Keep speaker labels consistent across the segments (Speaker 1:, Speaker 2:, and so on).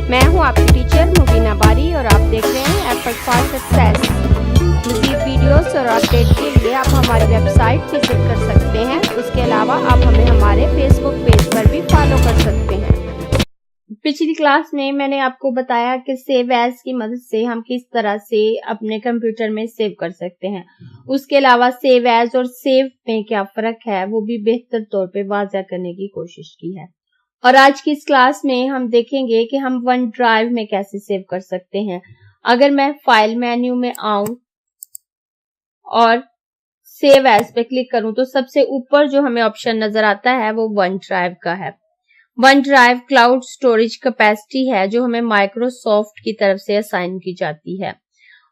Speaker 1: मैं हूं आपकी टीचर मुबीना बारी और आप देख रहे हैं एफर्ट फॉर सक्सेस। मज़ीद वीडियोस और अपडेट के लिए आप हमारी वेबसाइट विजिट कर सकते हैं। उसके अलावा आप हमें हमारे फेसबुक पेज पर भी फॉलो कर सकते हैं। पिछली क्लास में मैंने आपको बताया कि सेव एज की मदद से हम किस तरह से अपने कंप्यूटर में सेव कर सकते हैं। उसके अलावा सेव एज और सेव में क्या फर्क है वो भी बेहतर तौर पे वाज़ह करने की कोशिश की है। और आज की इस क्लास में हम देखेंगे कि हम वन ड्राइव में कैसे सेव कर सकते हैं। अगर मैं फाइल मेन्यू में आऊं और सेव एज पे क्लिक करूं तो सबसे ऊपर जो हमें ऑप्शन नजर आता है वो वन ड्राइव का है। One drive cloud storage capacity है जो हमें माइक्रोसॉफ्ट की तरफ से असाइन की जाती है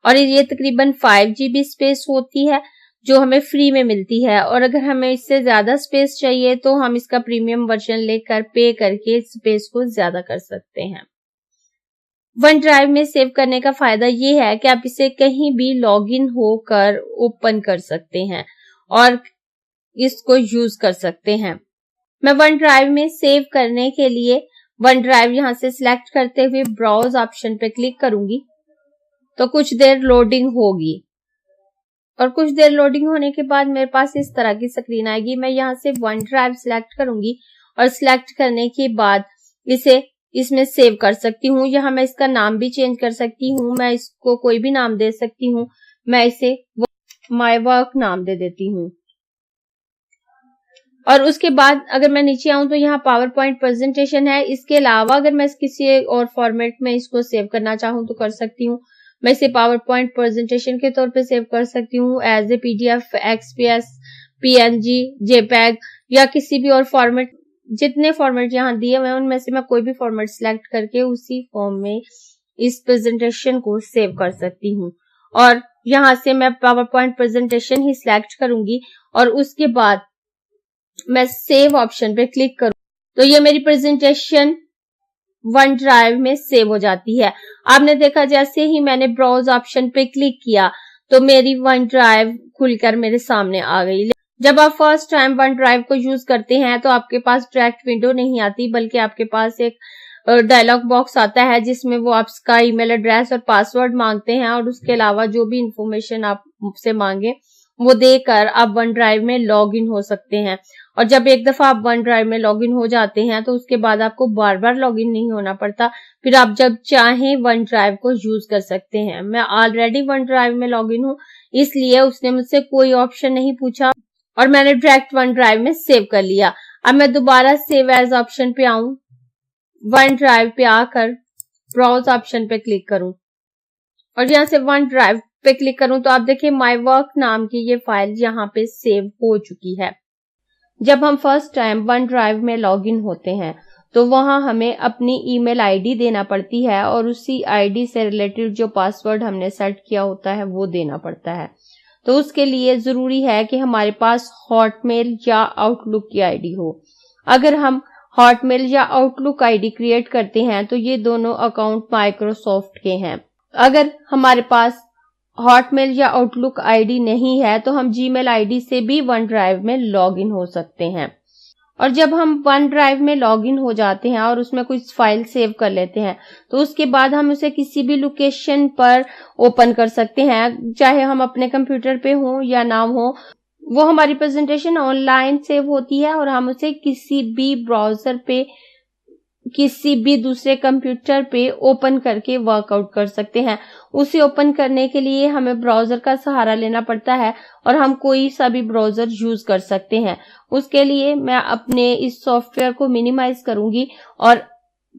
Speaker 1: और ये तकरीबन 5 GB स्पेस होती है जो हमें फ्री में मिलती है। और अगर हमें इससे ज्यादा स्पेस चाहिए तो हम इसका प्रीमियम वर्जन लेकर पे करके स्पेस को ज्यादा कर सकते हैं। वन ड्राइव में सेव करने का फायदा ये है कि आप इसे कहीं भी लॉगिन होकर ओपन कर सकते हैं और इसको यूज कर सकते हैं। मैं वन ड्राइव में सेव करने के लिए वन ड्राइव यहां से सिलेक्ट करते हुए ब्राउज ऑप्शन पे क्लिक करूंगी तो कुछ देर लोडिंग होगी और कुछ देर लोडिंग होने के बाद मेरे पास इस तरह की स्क्रीन आएगी। मैं यहां से वन ड्राइव सिलेक्ट करूंगी और सिलेक्ट करने के बाद इसे इसमें सेव कर सकती हूँ। यहाँ मैं इसका नाम भी चेंज कर सकती हूँ, मैं इसको कोई भी नाम दे सकती हूँ। मैं इसे माय वर्क नाम दे देती हूँ। और उसके बाद अगर मैं नीचे आऊं तो यहाँ पावर पॉइंट प्रेजेंटेशन है। इसके अलावा अगर मैं किसी और फॉर्मेट में इसको सेव करना चाहूँ तो कर सकती हूँ। मैं इसे पावर पॉइंट प्रेजेंटेशन के तौर पे सेव कर सकती हूँ as a PDF, XPS, PNG, JPEG या किसी भी और फॉर्मेट। जितने फॉर्मेट यहाँ दिए हुए हैं उनमें से मैं कोई भी फॉर्मेट सिलेक्ट करके उसी फॉर्म में इस प्रेजेंटेशन को सेव कर सकती हूँ। और यहाँ से मैं पावर पॉइंट प्रेजेंटेशन ही सिलेक्ट करूंगी और उसके बाद मैं सेव ऑप्शन पे क्लिक करूं तो ये मेरी प्रेजेंटेशन वन ड्राइव में सेव हो जाती है। आपने देखा जैसे ही मैंने ब्राउज ऑप्शन पे क्लिक किया तो मेरी वन ड्राइव खुलकर मेरे सामने आ गई। जब आप फर्स्ट टाइम वन ड्राइव को यूज करते हैं तो आपके पास डायरेक्ट विंडो नहीं आती बल्कि आपके पास एक डायलॉग बॉक्स आता है जिसमें वो आपका ईमेल एड्रेस और पासवर्ड मांगते हैं और उसके अलावा जो भी इंफॉर्मेशन आपसे मांगे वो देकर आप वन ड्राइव में लॉग इन हो सकते हैं। और जब एक दफा आप वन ड्राइव में लॉग इन हो जाते हैं तो उसके बाद आपको बार बार लॉग इन नहीं होना पड़ता, फिर आप जब चाहें वन ड्राइव को यूज कर सकते हैं। मैं ऑलरेडी वन ड्राइव में लॉग इन हूँ इसलिए उसने मुझसे कोई ऑप्शन नहीं पूछा और मैंने डायरेक्ट वन ड्राइव में सेव कर लिया। अब मैं दोबारा सेव एज ऑप्शन पे आऊं, वन ड्राइव पे आकर ब्राउज ऑप्शन पे क्लिक करूं और यहाँ से वन ड्राइव पे क्लिक करूं तो आप देखिए माय वर्क नाम की ये फाइल यहाँ पे सेव हो चुकी है। जब हम फर्स्ट टाइम वन ड्राइव में लॉग इन होते हैं तो वहां हमें अपनी ईमेल आईडी देना पड़ती है और उसी आईडी से रिलेटेड जो पासवर्ड हमने सेट किया होता है वो देना पड़ता है। तो उसके लिए जरूरी है कि हमारे पास हॉटमेल या आउटलुक की आईडी हो। अगर हम हॉटमेल या आउटलुक आईडी क्रिएट करते हैं तो ये दोनों अकाउंट माइक्रोसॉफ्ट के हैं। अगर हमारे पास हॉटमेल या आउटलुक आईडी नहीं है तो हम जीमेल आईडी से भी वन ड्राइव में लॉग इन हो सकते हैं। और जब हम वन ड्राइव में लॉग इन हो जाते हैं और उसमें कुछ फाइल सेव कर लेते हैं तो उसके बाद हम उसे किसी भी लोकेशन पर ओपन कर सकते हैं, चाहे हम अपने कंप्यूटर पे हो या ना हो। वो हमारी प्रेजेंटेशन ऑनलाइन सेव होती है और हम उसे किसी भी ब्राउजर पे किसी भी दूसरे कंप्यूटर पे ओपन करके वर्कआउट कर सकते हैं। उसे ओपन करने के लिए हमें ब्राउजर का सहारा लेना पड़ता है और हम कोई सा भी ब्राउजर यूज कर सकते हैं। उसके लिए मैं अपने इस सॉफ्टवेयर को मिनिमाइज करूंगी और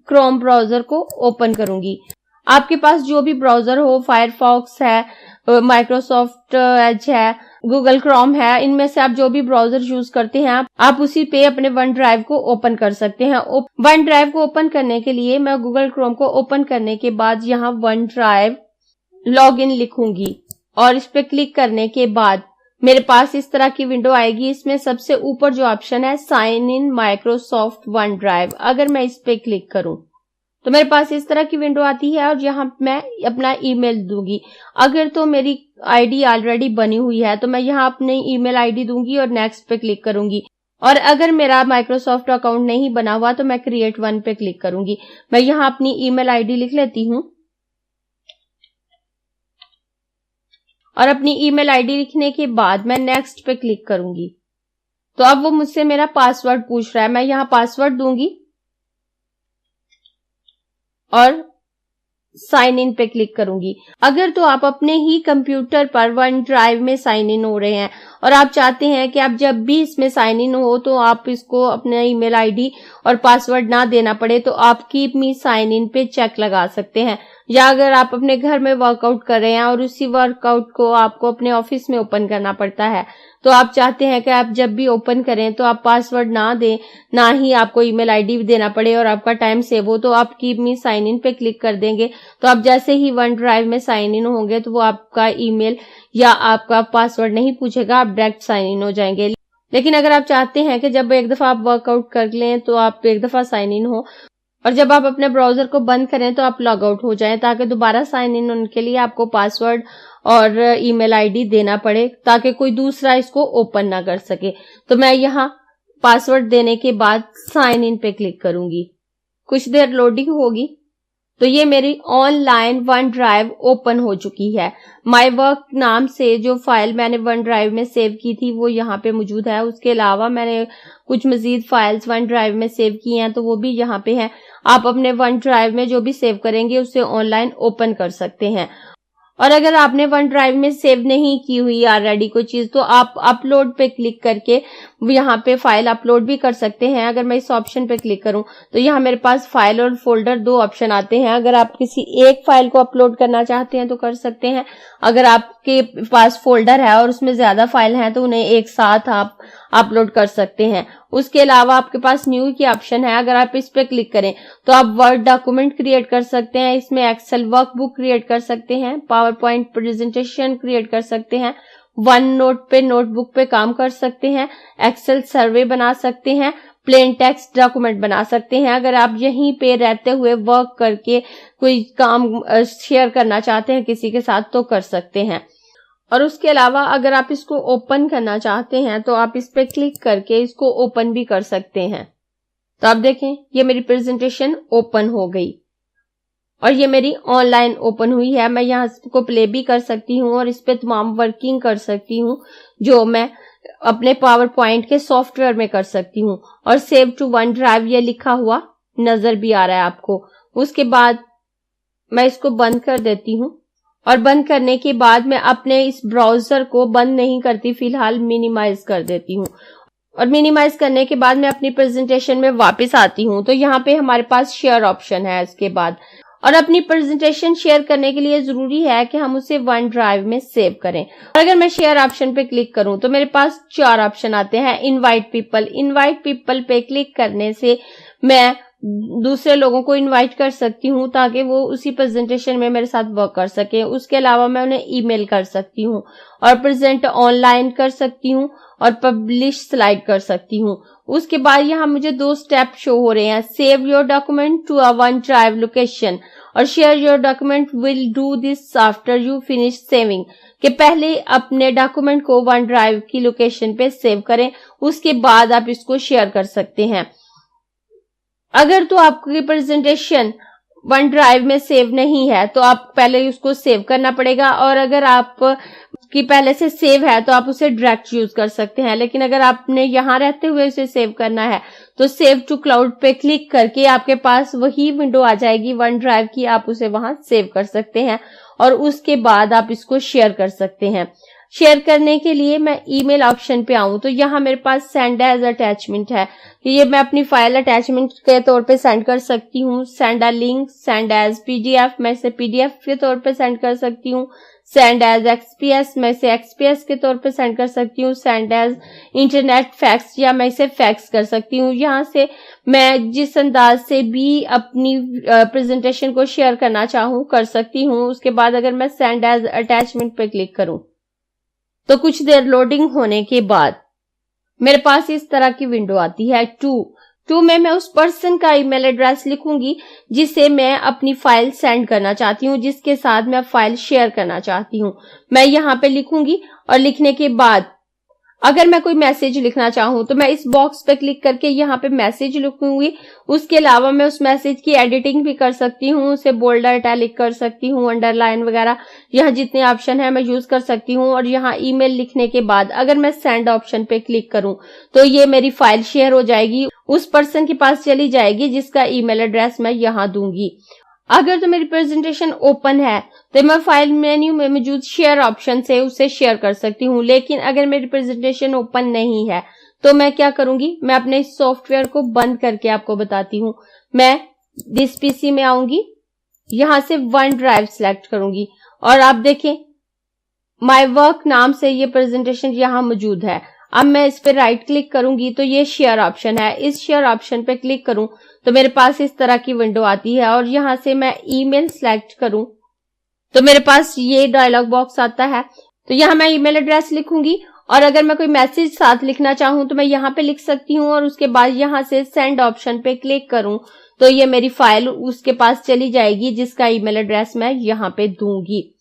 Speaker 1: क्रोम ब्राउजर को ओपन करूंगी। आपके पास जो भी ब्राउजर हो, फायरफॉक्स है, माइक्रोसॉफ्ट एज है, गूगल क्रोम है, इनमें से आप जो भी ब्राउजर यूज करते हैं आप उसी पे अपने वन ड्राइव को ओपन कर सकते हैं। वन ड्राइव को ओपन करने के लिए मैं गूगल क्रोम को ओपन करने के बाद यहाँ वन ड्राइव लॉग इन लिखूंगी और इस पे क्लिक करने के बाद मेरे पास इस तरह की विंडो आएगी। इसमें सबसे ऊपर जो ऑप्शन है sign in Microsoft OneDrive, अगर मैं इस पे क्लिक करूं तो मेरे पास इस तरह की विंडो आती है और यहाँ मैं अपना ईमेल दूंगी। अगर तो मेरी आईडी ऑलरेडी बनी हुई है तो मैं यहाँ अपनी ईमेल आईडी दूंगी और नेक्स्ट पे क्लिक करूंगी। और अगर मेरा माइक्रोसॉफ्ट अकाउंट नहीं बना हुआ तो मैं क्रिएट वन पे क्लिक करूंगी। मैं यहाँ अपनी ईमेल आईडी लिख लेती हूँ और अपनी ईमेल आईडी लिखने के बाद मैं नेक्स्ट पे क्लिक करूंगी। तो अब वो मुझसे मेरा पासवर्ड पूछ रहा है, मैं यहाँ पासवर्ड दूंगी और साइन इन पे क्लिक करूंगी। अगर तो आप अपने ही कंप्यूटर पर वन ड्राइव में साइन इन हो रहे हैं और आप चाहते हैं कि आप जब भी इसमें साइन इन हो तो आप इसको अपने ईमेल आईडी और पासवर्ड ना देना पड़े, तो आप कीप मी साइन इन पे चेक लगा सकते हैं। या अगर आप अपने घर में वर्कआउट कर रहे हैं और उसी वर्कआउट को आपको अपने ऑफिस में ओपन करना पड़ता है, तो आप चाहते हैं कि आप जब भी ओपन करें तो आप पासवर्ड ना दें, ना ही आपको ईमेल आईडी देना पड़े और आपका टाइम सेव हो, तो आप कीप मी साइन इन पे क्लिक कर देंगे। तो आप जैसे ही वन ड्राइव में साइन इन होंगे तो वो आपका ईमेल या आपका पासवर्ड नहीं पूछेगा, आप डायरेक्ट साइन इन हो जाएंगे। लेकिन अगर आप चाहते हैं कि जब एक दफा आप वर्कआउट कर लें तो आप एक दफा साइन इन हो और जब आप अपने ब्राउजर को बंद करें तो आप लॉग आउट हो जाएं, ताकि दोबारा साइन इन होने के लिए आपको पासवर्ड और ईमेल आईडी देना पड़े, ताकि कोई दूसरा इसको ओपन ना कर सके। तो मैं यहाँ पासवर्ड देने के बाद साइन इन पे क्लिक करूंगी। कुछ देर लोडिंग होगी तो ये मेरी ऑनलाइन वन ड्राइव ओपन हो चुकी है। माय वर्क नाम से जो फाइल मैंने वन ड्राइव में सेव की थी वो यहाँ पे मौजूद है। उसके अलावा मैंने कुछ मजीद फाइल्स वन ड्राइव में सेव की हैं तो वो भी यहाँ पे हैं। आप अपने वन ड्राइव में जो भी सेव करेंगे उसे ऑनलाइन ओपन कर सकते हैं। और अगर आपने वन ड्राइव में सेव नहीं की हुई ऑलरेडी कोई चीज, तो आप अपलोड पे क्लिक करके यहाँ पे फाइल अपलोड भी कर सकते हैं। अगर मैं इस ऑप्शन पे क्लिक करूं तो यहाँ मेरे पास फाइल और फोल्डर दो ऑप्शन आते हैं। अगर आप किसी एक फाइल को अपलोड करना चाहते हैं तो कर सकते हैं। अगर आपके पास फोल्डर है और उसमें ज्यादा फाइल हैं तो उन्हें एक साथ आप अपलोड कर सकते हैं। उसके अलावा आपके पास न्यू की ऑप्शन है। अगर आप इस पे क्लिक करें तो आप वर्ड डॉक्यूमेंट क्रिएट कर सकते हैं, इसमें एक्सेल वर्कबुक क्रिएट कर सकते हैं, पावर पॉइंट प्रेजेंटेशन क्रिएट कर सकते हैं, वन नोट पे नोटबुक पे काम कर सकते हैं, एक्सेल सर्वे बना सकते हैं, प्लेन टेक्स्ट डॉक्यूमेंट बना सकते हैं। अगर आप यहीं पे रहते हुए वर्क करके कोई काम शेयर करना चाहते हैं किसी के साथ तो कर सकते हैं। और उसके अलावा अगर आप इसको ओपन करना चाहते हैं तो आप इस पे क्लिक करके इसको ओपन भी कर सकते हैं। तो आप देखें ये मेरी प्रेजेंटेशन ओपन हो गई और ये मेरी ऑनलाइन ओपन हुई है। मैं यहाँ इसको प्ले भी कर सकती हूँ और इस पे तमाम वर्किंग कर सकती हूँ जो मैं अपने पावर पॉइंट के सॉफ्टवेयर में कर सकती हूँ। और सेव टू वन ड्राइव ये लिखा हुआ नजर भी आ रहा है आपको। उसके बाद मैं इसको बंद कर देती हूँ और बंद करने के बाद मैं अपने इस ब्राउजर को बंद नहीं करती, फिलहाल मिनिमाइज कर देती हूँ। और मिनिमाइज करने के बाद मैं अपनी प्रेजेंटेशन में वापस आती हूँ तो यहाँ पे हमारे पास शेयर ऑप्शन है इसके बाद। और अपनी प्रेजेंटेशन शेयर करने के लिए जरूरी है कि हम उसे वन ड्राइव में सेव करें। और अगर मैं शेयर ऑप्शन पे क्लिक करूं तो मेरे पास चार ऑप्शन आते हैं। इनवाइट पीपल पे क्लिक करने से मैं दूसरे लोगों को इनवाइट कर सकती हूँ ताकि वो उसी प्रेजेंटेशन में मेरे साथ वर्क कर सके। उसके अलावा मैं उन्हें ईमेल कर सकती हूँ और प्रेजेंट ऑनलाइन कर सकती हूँ और पब्लिश स्लाइड कर सकती हूँ। उसके बाद यहाँ मुझे दो स्टेप शो हो रहे हैं, save your document to a OneDrive location और share your document will do this after you finish saving, कि पहले अपने डॉक्यूमेंट को वन ड्राइव की लोकेशन पे सेव करें, उसके बाद आप इसको शेयर कर सकते हैं। अगर तो आपकी प्रेजेंटेशन वन ड्राइव में सेव नहीं है तो आप पहले उसको सेव करना पड़ेगा, और अगर आप की पहले से सेव है तो आप उसे डायरेक्ट यूज कर सकते हैं। लेकिन अगर आपने यहाँ रहते हुए उसे सेव करना है तो सेव टू क्लाउड पे क्लिक करके आपके पास वही विंडो आ जाएगी वन ड्राइव की, आप उसे वहां सेव कर सकते हैं और उसके बाद आप इसको शेयर कर सकते हैं। शेयर करने के लिए मैं ईमेल ऑप्शन पे आऊं तो यहाँ मेरे पास सेंड एज अटैचमेंट है, ये मैं अपनी फाइल अटैचमेंट के तौर पे सेंड कर सकती हूँ। Send a link, send as PDF, मैं इसे पीडीएफ के तौर पे सेंड कर सकती हूँ। सेंड एज एक्सपीएस, मैं इसे एक्सपीएस के तौर पे सेंड कर सकती हूँ। सेंड एज इंटरनेट फैक्स, या मैं इसे फैक्स कर सकती हूँ। यहाँ से मैं जिस अंदाज से भी अपनी प्रेजेंटेशन को शेयर करना चाहूँ कर सकती हूँ। उसके बाद अगर मैं सेंड एज अटैचमेंट पे क्लिक करूँ तो कुछ देर लोडिंग होने के बाद मेरे पास इस तरह की विंडो आती है। टू में मैं उस पर्सन का ईमेल एड्रेस लिखूंगी जिसे मैं अपनी फाइल सेंड करना चाहती हूँ, जिसके साथ मैं फाइल शेयर करना चाहती हूँ। मैं यहाँ पे लिखूंगी और लिखने के बाद अगर मैं कोई मैसेज लिखना चाहूँ तो मैं इस बॉक्स पे क्लिक करके यहाँ पे मैसेज लिखूंगी। उसके अलावा मैं उस मैसेज की एडिटिंग भी कर सकती हूँ, उसे बोल्ड इटैलिक कर सकती हूँ, अंडरलाइन वगैरह, यहाँ जितने ऑप्शन है मैं यूज कर सकती हूँ। और यहाँ ईमेल लिखने के बाद अगर मैं सेंड ऑप्शन पे क्लिक करूँ तो ये मेरी फाइल शेयर हो जाएगी, उस पर्सन के पास चली जाएगी जिसका ईमेल एड्रेस मैं यहाँ दूंगी। अगर तो मेरी प्रेजेंटेशन ओपन है तो मैं फाइल मेन्यू में मौजूद शेयर ऑप्शन से उसे शेयर कर सकती हूँ। लेकिन अगर मेरी प्रेजेंटेशन ओपन नहीं है तो मैं क्या करूंगी, मैं अपने इस सॉफ्टवेयर को बंद करके आपको बताती हूँ। मैं दिस पीसी में आऊंगी, यहां से वन ड्राइव सिलेक्ट करूंगी और आप देखें माय वर्क नाम से ये प्रेजेंटेशन यहाँ मौजूद है। अब मैं इस पे राइट क्लिक करूंगी तो ये शेयर ऑप्शन है, इस शेयर ऑप्शन पे क्लिक करूं तो मेरे पास इस तरह की विंडो आती है। और यहां से मैं ईमेल सिलेक्ट करूं तो मेरे पास ये डायलॉग बॉक्स आता है। तो यहाँ मैं ईमेल एड्रेस लिखूंगी और अगर मैं कोई मैसेज साथ लिखना चाहूं तो मैं यहाँ पे लिख सकती हूँ और उसके बाद यहाँ से सेंड ऑप्शन पे क्लिक करूं तो ये मेरी फाइल उसके पास चली जाएगी जिसका ईमेल एड्रेस मैं यहाँ पे दूंगी।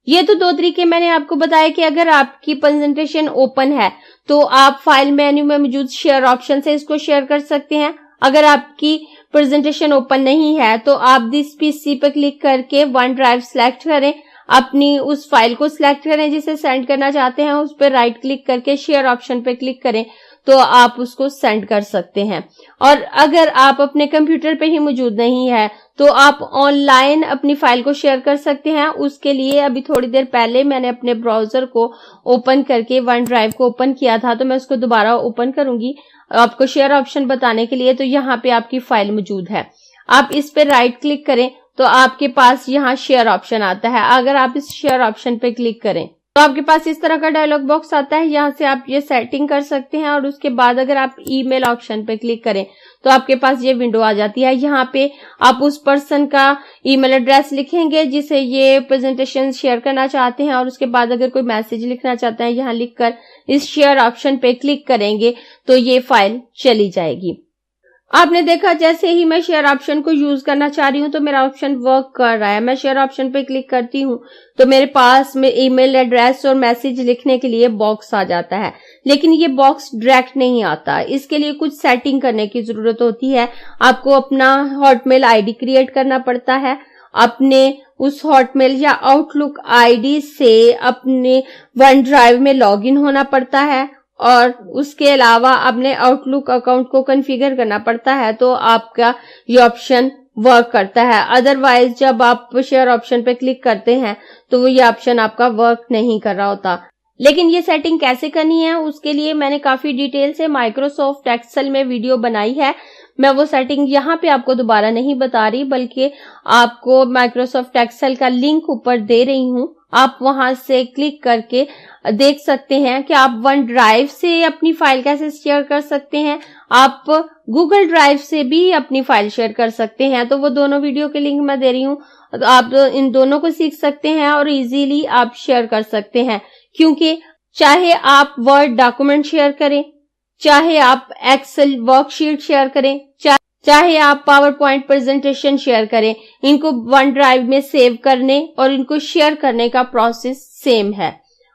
Speaker 1: ये तो 2 तरीके मैंने आपको बताया कि अगर आपकी प्रेजेंटेशन ओपन है तो आप फाइल मेन्यू में मौजूद शेयर ऑप्शन से इसको शेयर कर सकते हैं। अगर आपकी प्रेजेंटेशन ओपन नहीं है तो आप दिस पीसी पर क्लिक करके वन ड्राइव सिलेक्ट करें, अपनी उस फाइल को सिलेक्ट करें जिसे सेंड करना चाहते हैं, उस पर राइट क्लिक करके शेयर ऑप्शन पे क्लिक करें तो आप उसको सेंड कर सकते हैं। और अगर आप अपने कंप्यूटर पे ही मौजूद नहीं है तो आप ऑनलाइन अपनी फाइल को शेयर कर सकते हैं। उसके लिए अभी थोड़ी देर पहले मैंने अपने ब्राउजर को ओपन करके वन ड्राइव को ओपन किया था, तो मैं उसको दोबारा ओपन करूंगी आपको शेयर ऑप्शन बताने के लिए। तो यहाँ पे आपकी फाइल मौजूद है, आप इस पे राइट क्लिक करें तो आपके पास यहाँ शेयर ऑप्शन आता है। अगर आप इस शेयर ऑप्शन पे क्लिक करें तो आपके पास इस तरह का डायलॉग बॉक्स आता है, यहाँ से आप ये सेटिंग कर सकते हैं। और उसके बाद अगर आप ईमेल ऑप्शन पे क्लिक करें तो आपके पास ये विंडो आ जाती है। यहाँ पे आप उस पर्सन का ईमेल एड्रेस लिखेंगे जिसे ये प्रेजेंटेशन शेयर करना चाहते हैं और उसके बाद अगर कोई मैसेज लिखना चाहते हैं यहाँ लिखकर इस शेयर ऑप्शन पे क्लिक करेंगे तो ये फाइल चली जाएगी। आपने देखा जैसे ही मैं शेयर ऑप्शन को यूज करना चाह रही हूँ तो मेरा ऑप्शन वर्क कर रहा है। मैं शेयर ऑप्शन पे क्लिक करती हूँ तो मेरे पास में ईमेल एड्रेस और मैसेज लिखने के लिए बॉक्स आ जाता है, लेकिन ये बॉक्स डायरेक्ट नहीं आता। इसके लिए कुछ सेटिंग करने की जरूरत होती है। आपको अपना हॉटमेल आईडी क्रिएट करना पड़ता है, अपने उस हॉटमेल या आउटलुक आईडी से अपने वन ड्राइव में लॉगिन होना पड़ता है और उसके अलावा अपने आउटलुक अकाउंट को कॉन्फ़िगर करना पड़ता है तो आपका ये ऑप्शन वर्क करता है। अदरवाइज जब आप शेयर ऑप्शन पे क्लिक करते हैं तो ये ऑप्शन आपका वर्क नहीं कर रहा होता। लेकिन ये सेटिंग कैसे करनी है उसके लिए मैंने काफी डिटेल से माइक्रोसॉफ्ट एक्सेल में वीडियो बनाई है। मैं वो सेटिंग यहाँ पे आपको दोबारा नहीं बता रही, बल्कि आपको माइक्रोसॉफ्ट एक्सेल का लिंक ऊपर दे रही हूँ। आप वहां से क्लिक करके देख सकते हैं कि आप वन ड्राइव से अपनी फाइल कैसे शेयर कर सकते हैं, आप गूगल ड्राइव से भी अपनी फाइल शेयर कर सकते हैं। तो वो दोनों वीडियो के लिंक मैं दे रही हूँ, तो आप इन दोनों को सीख सकते हैं और इजीली आप शेयर कर सकते हैं। क्योंकि चाहे आप वर्ड डॉक्यूमेंट शेयर करें, चाहे आप एक्सेल वर्कशीट शेयर करें, चाहे आप पावर पॉइंट प्रेजेंटेशन शेयर करें, इनको वन ड्राइव में सेव करने और इनको शेयर करने का प्रोसेस सेम है।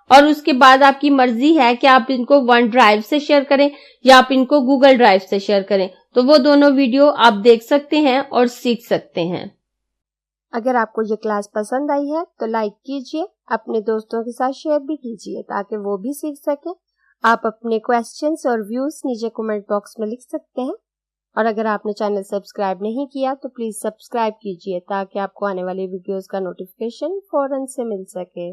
Speaker 1: और उसके बाद आपकी मर्जी है कि आप इनको वन ड्राइव से शेयर करें या आप इनको गूगल ड्राइव से शेयर करें। तो वो दोनों वीडियो आप देख सकते हैं और सीख सकते हैं।
Speaker 2: अगर आपको ये क्लास पसंद आई है तो लाइक कीजिए, अपने दोस्तों के साथ शेयर भी कीजिए ताकि वो भी सीख सकें। आप अपने क्वेश्चंस और व्यूज नीचे कमेंट बॉक्स में लिख सकते हैं। और अगर आपने चैनल सब्सक्राइब नहीं किया तो प्लीज सब्सक्राइब कीजिए ताकि आपको आने वाली वीडियोस का नोटिफिकेशन फौरन से मिल सके।